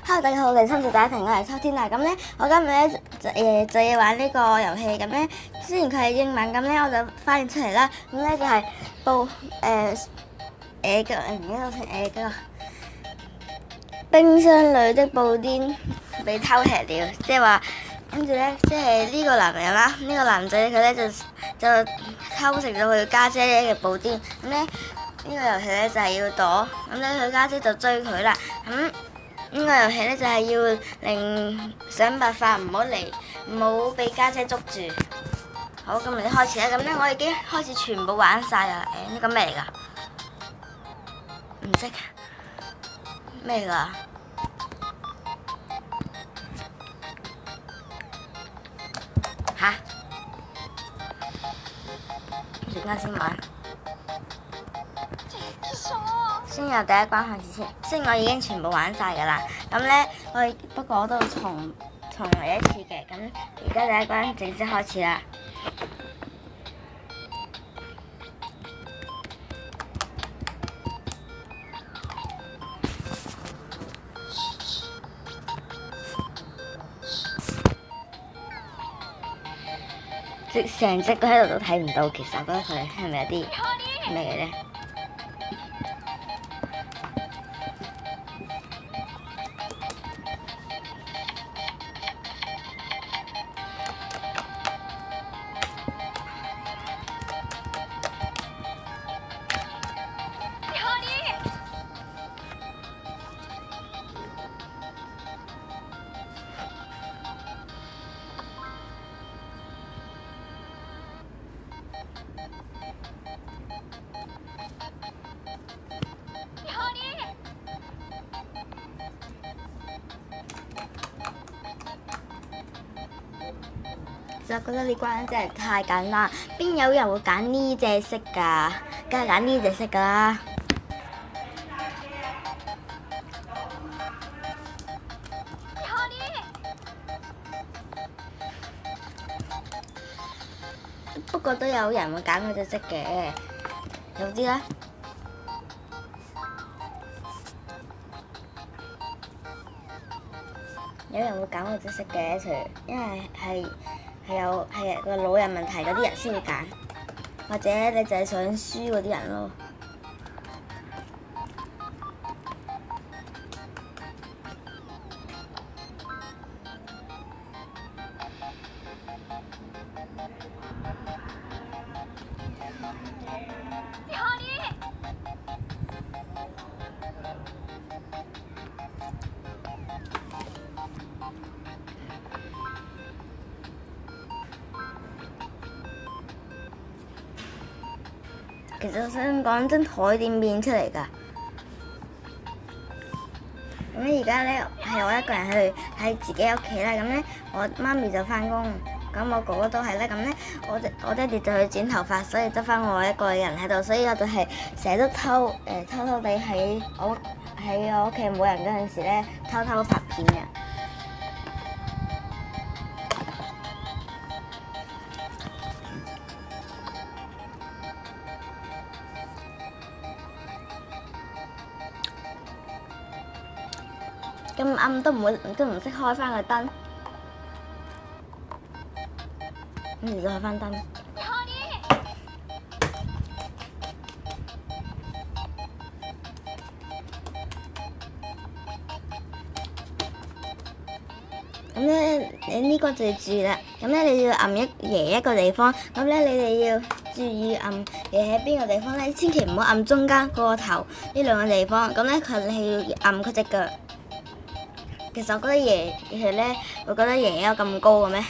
Hello，大家好，我係新造大家庭，我係秋天啊。咁咧，我今日咧就要玩呢個遊戲。咁咧，雖然佢係英文，咁咧我就翻譯出嚟啦。咁咧就係個冰箱裏的布丁被偷吃了，即係話跟住咧，即係呢個男人啦，呢個男仔佢咧就偷食咗佢家姐嘅布丁。咁咧呢個遊戲咧就係要躲，咁咧佢家姐就追佢啦。咁呢個遊戲咧就係要想辦法唔好俾家姐捉住。好，咁我哋開始啦。咁咧我已經開始全部玩晒啦。呢個咩嚟噶？唔識咩嚟噶？吓？陣間先玩。先由第一關開始先，雖然我已經全部玩晒㗎啦，咁咧不過我都重嚟一次嘅，咁而家第一關正式開始啦。成隻都喺度都睇唔到，其實我覺得佢係咪有啲咩嘅咧？我覺得呢關真係太簡單，邊有人會揀呢隻色㗎？梗係揀呢隻色㗎啦。不過都有人會揀嗰隻色嘅，有啲咧。有人會揀嗰隻色嘅，因為係個腦有問題嗰啲人先會揀，或者你就係想輸嗰啲人咯。其實我想講張台點變出嚟㗎？咁咧而家咧係我一個人喺自己屋企啦。咁咧我媽咪就返工，咁我哥哥都係啦。咁咧我爹哋就去剪頭髮，所以得返我一個人喺度，所以我就係成日都偷偷地喺我屋企冇人嗰陣時咧偷拍片嘅。咁暗都唔識開翻個燈，跟住就開翻燈。咁咧，你呢個就要注意啦。咁咧，你要揞一個地方。咁咧，你哋要注意揞喺邊個地方咧？千祈唔好揞中間嗰個頭呢兩個地方。咁咧，你要揞佢隻腳。其實我覺得爺咧，會覺得爺爺有咁高嘅咩？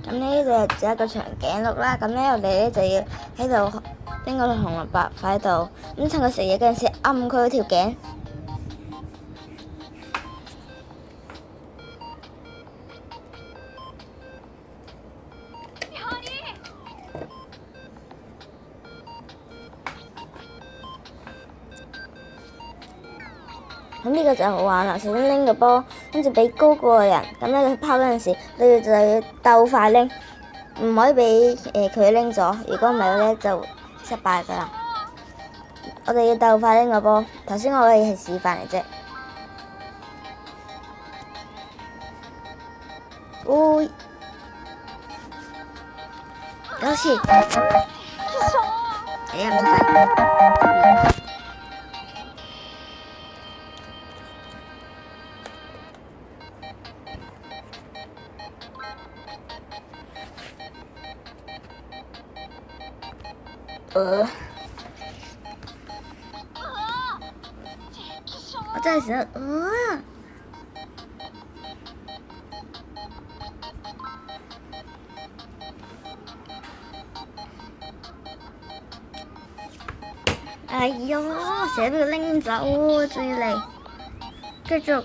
咁呢度就一個長頸鹿啦，咁咧我哋咧就要喺度拎個紅蘿蔔放喺度，咁趁佢食嘢嗰陣時，揞佢嗰條頸。咁呢個就好玩啦。首先拎個波，跟住俾高過個人，咁咧佢拋嗰陣時，你就要鬥快拎，唔可以俾佢拎咗。如果唔係咧就失敗噶啦。我哋要鬥快拎個波。頭先我哋係示範嚟啫。哦，有事。哎呀，唔使。我真係想，哎呀，成日俾佢拎走，仲要嚟，繼續，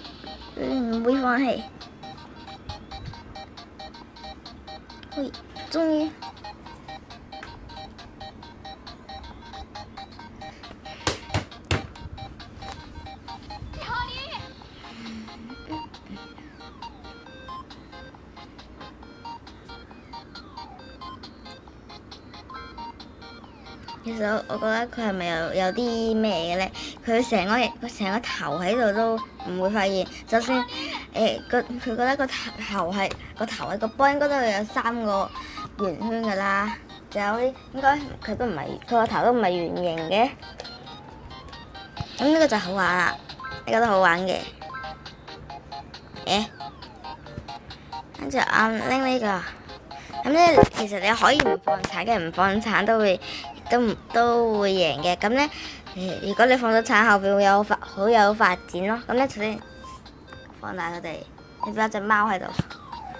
唔會放棄。嘿，終於。其實我覺得佢係咪有啲咩嘅咧？佢成個頭喺度都唔會發現，就算佢覺得個頭喺個波應該都會有3個圓圈㗎啦，仲有啲應該佢個頭都唔係圓形嘅。咁呢個就好玩啦，你覺得好玩嘅？跟住拎呢個。咁咧，其實你可以唔放橙嘅，唔放橙都會贏嘅。咁咧，如果你放咗橙，後邊會好有發展咯。咁咧，首先放大佢哋，你俾一隻貓喺度。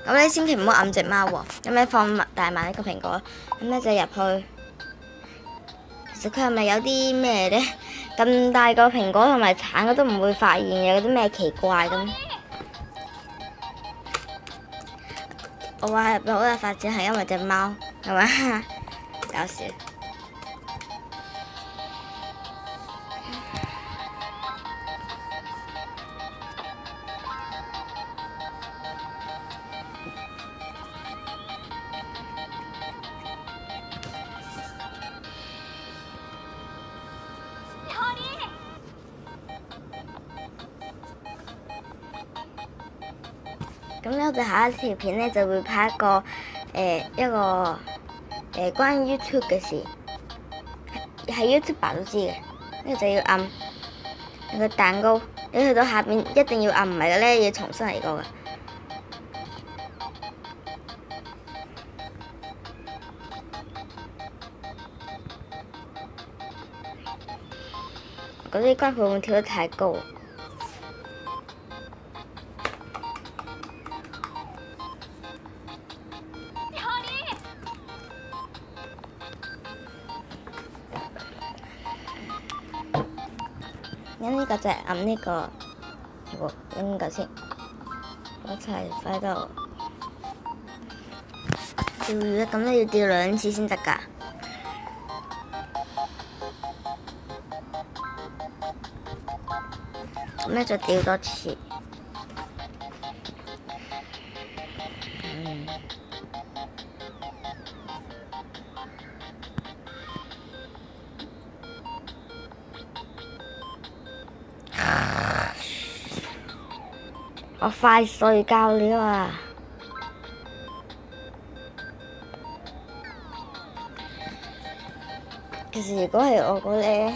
咁咧，千祈唔好揞隻貓喎。咁咧，放大埋呢個蘋果，咁咧就入去。其實佢係咪有啲咩咧？咁大個蘋果同埋橙，我都唔會發現有啲咩奇怪咁。我話入邊好有發展係因為隻貓，係嘛？搞笑。咁咧，我哋下一條片咧就會拍一個關於 YouTube 嘅事，係 YouTuber 都知嘅。呢個就要按個蛋糕，你去到下邊一定要按，唔係嘅咧要重新嚟過嘅。嗰啲關會唔會跳得太高？咁呢個就係按呢個，拎個先，一齊喺度釣魚，咁咧要釣2次先得㗎。咁咧就釣多次。我快睡覺了啊！其實如果係我嗰咧，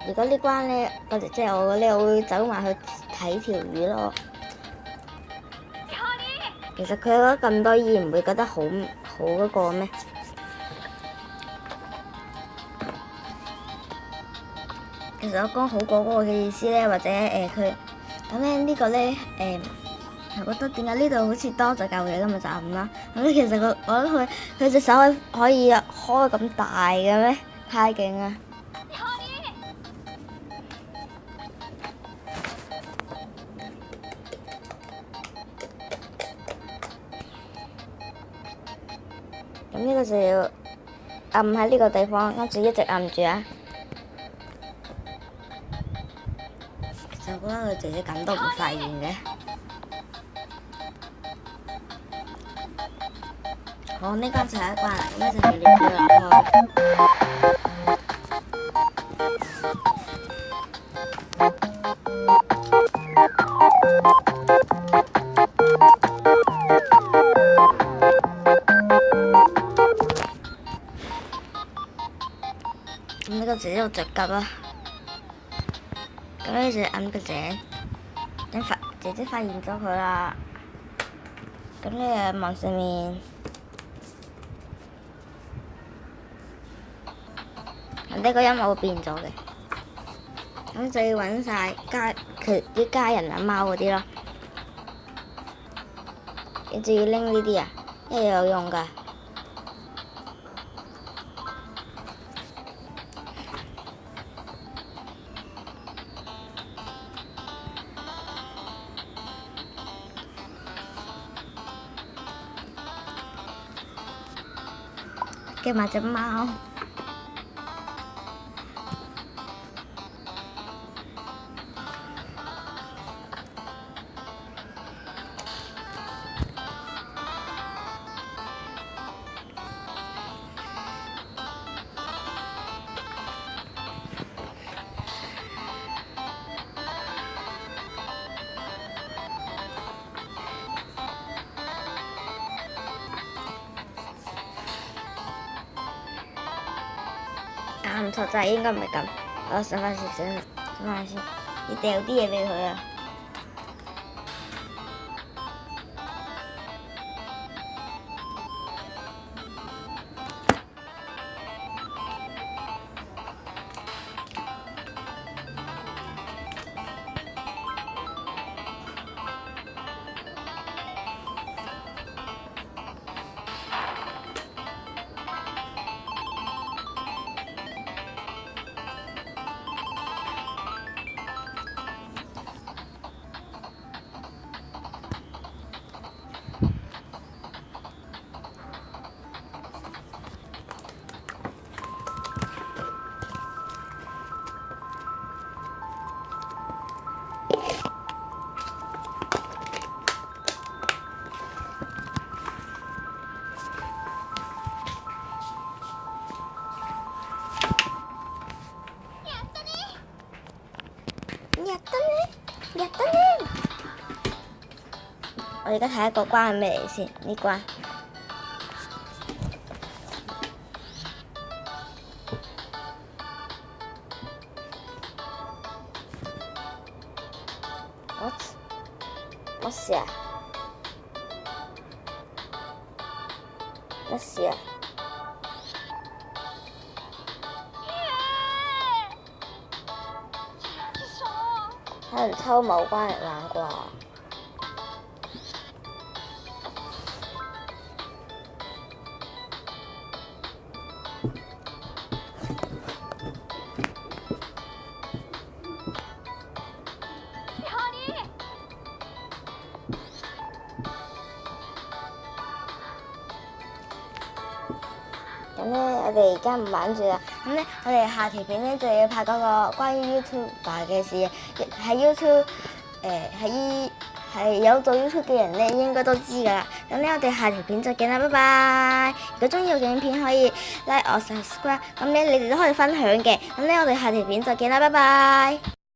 如果呢關咧，即係我嗰咧，我會走埋去睇條魚咯。其實佢攞咁多嘢，唔會覺得好嗰個咩？其實我講好過嗰個嘅意思咧，或者佢咁咧呢個咧我覺得點解呢度好似多咗嚿嘢咁咪就咁啦。咁咧其實我覺得佢隻手可以開咁大嘅咩？太勁啦！咁呢個就要按喺呢個地方，跟住一直按住啊！就覺得佢姐姐咁都唔發現嘅。好，呢關就係一關啦，咁就要列佢落去。咁呢個姐姐好着急啊！咁呢就揞個井，等姐姐發現咗佢啦。咁呢就望上面，呢個音樂會變咗嘅。咁就要揾晒佢啲家人啊貓嗰啲咯。你就要拎呢啲啊，因為有用㗎。叫埋隻貓。唔錯，就係應該唔係咁。我上翻先，上翻先，要掉啲嘢俾佢啊！入得呢！我而家睇一個關係咩嚟先？呢關乜事啊？乜事啊？可能抽某關嚟玩啩。咁咧，我哋而家唔玩住啦。咁咧，我哋下條片咧就要拍嗰個關於 YouTuber 嘅事。喺 YouTube 係有做 YouTube 嘅人咧，應該都知噶啦。咁咧，我哋下條片再見啦，拜拜！如果中意我嘅影片，可以 like 我 subscribe。咁咧，你哋都可以分享嘅。咁咧，我哋下條片再見啦，拜拜！